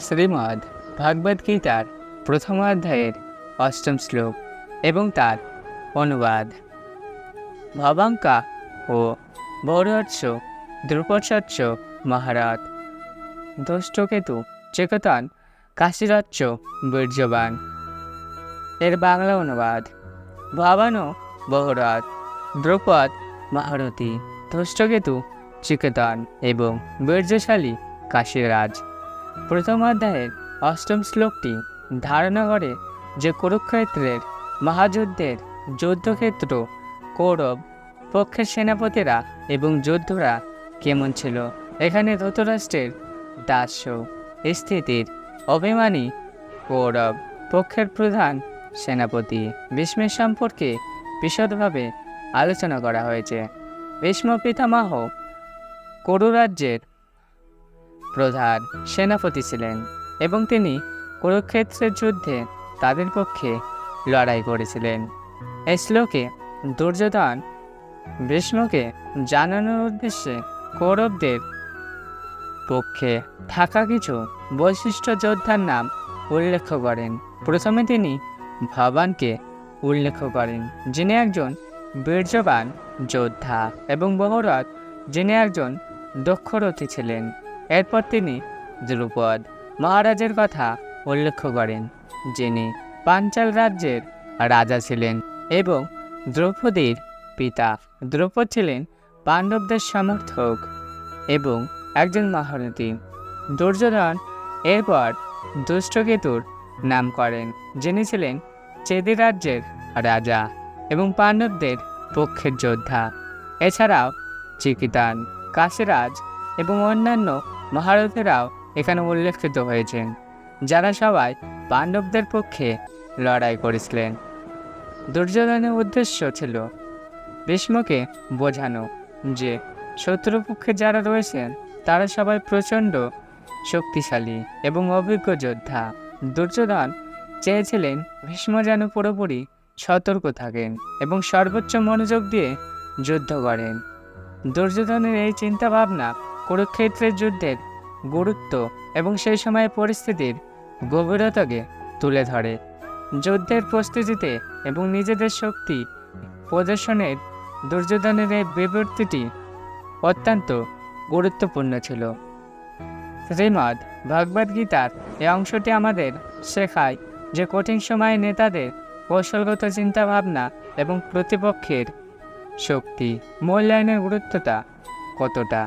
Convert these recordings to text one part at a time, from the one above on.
শ্রীমদ্ ভাগবত গীতার প্রথম অধ্যায়ের অষ্টম শ্লোক এবং তার অনুবাদ। ভবাঙ্কা ও বৌরৎস দ্রুপদস্য মহারথ দুষ্টকেতু চেকতন কাশীরচ্চ বীর্যবান। এর বাংলা অনুবাদ। ভবানো বহুরথ, দ্রৌপদ মহারথী, ধৃষ্টকেতু চিকেতন এবং বীর্যশালী কাশীরাজ। প্রথম অধ্যায়ের অষ্টম শ্লোকটি ধারণা করে যে কুরুক্ষেত্রের মহাযুদ্ধের যুদ্ধক্ষেত্র, কৌরব পক্ষের সেনাপতিরা এবং যোদ্ধরা কেমন ছিল। এখানে ধৃতরাষ্ট্রের দাস্য স্থিতির অভিমানী কৌরব পক্ষের প্রধান সেনাপতি ভীষ্মের সম্পর্কে বিশদভাবে আলোচনা করা হয়েছে। ভীষ্ম পিতামহ কুরু রাজ্যের প্রধান সেনাপতি ছিলেন এবং তিনি কুরুক্ষেত্রের যুদ্ধে তাদের পক্ষে লড়াই করেছিলেন। এই শ্লোকে দুর্যোধন ভীষ্মকে জানানোর উদ্দেশ্যে কৌরবদের পক্ষে থাকা কিছু বৈশিষ্ট্য যোদ্ধার নাম উল্লেখ করেন। প্রথমে তিনি ভবানকে উল্লেখ করেন, যিনি একজন বীর্যবান যোদ্ধা, এবং বহুরথ, যিনি একজন দক্ষরথী ছিলেন। এরপর তিনি দ্রুপদ মহারাজের কথা উল্লেখ করেন, যিনি পাঞ্চাল রাজ্যের রাজা ছিলেন এবং দ্রৌপদীর পিতা। দ্রৌপদ ছিলেন পাণ্ডবদের সমর্থক এবং একজন মহারথী। দুর্যোধন এরপর দুষ্টকেতুর নাম করেন, যিনি ছিলেন চেদি রাজ্যের রাজা এবং পাণ্ডবদের পক্ষের যোদ্ধা। এছাড়াও চিকিতান, কাশীরাজ এবং অন্যান্য মহারথীরাও এখানে উল্লেখিত হয়েছেন, যারা সবাই পাণ্ডবদের পক্ষে লড়াই করেছিলেন। দুর্যোধনের উদ্দেশ্য ছিল ভীষ্মকে বোঝানো যে শত্রুপক্ষে যারা রয়েছেন তারা সবাই প্রচণ্ড শক্তিশালী এবং অভিজ্ঞ যোদ্ধা। দুর্যোধন চেয়েছিলেন ভীষ্ম যেন পুরোপুরি সতর্ক থাকেন এবং সর্বোচ্চ মনোযোগ দিয়ে যুদ্ধ করেন। দুর্যোধনের এই চিন্তাভাবনা কুরুক্ষেত্রের যুদ্ধের গুরুত্ব এবং সেই সময়ের পরিস্থিতির গভীরতাকে তুলে ধরে। যুদ্ধের প্রস্তুতিতে এবং নিজেদের শক্তি প্রদর্শনের দুর্যোধনের এই বিবৃতিটি অত্যন্ত গুরুত্বপূর্ণ ছিল। শ্রীমদ্ ভগবদ গীতার এই অংশটি আমাদের শেখায় যে কঠিন সময়ে নেতাদের কৌশলগত চিন্তাভাবনা এবং প্রতিপক্ষের শক্তি মূল্যায়নের গুরুত্বটা কতটা।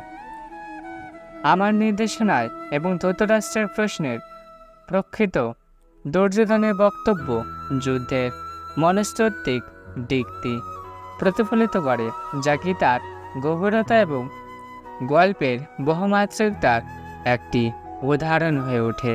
আমার নির্দেশনায় এবং ধৃতরাষ্ট্রের প্রশ্নের প্রক্ষিত দুর্যোধনের বক্তব্য যুদ্ধের মনস্তাত্ত্বিক দিকটি প্রতিফলিত করে, যা গীতার গভীরতা এবং গল্পের বহুমাত্রিকতার একটি উদাহরণ হয়ে ওঠে।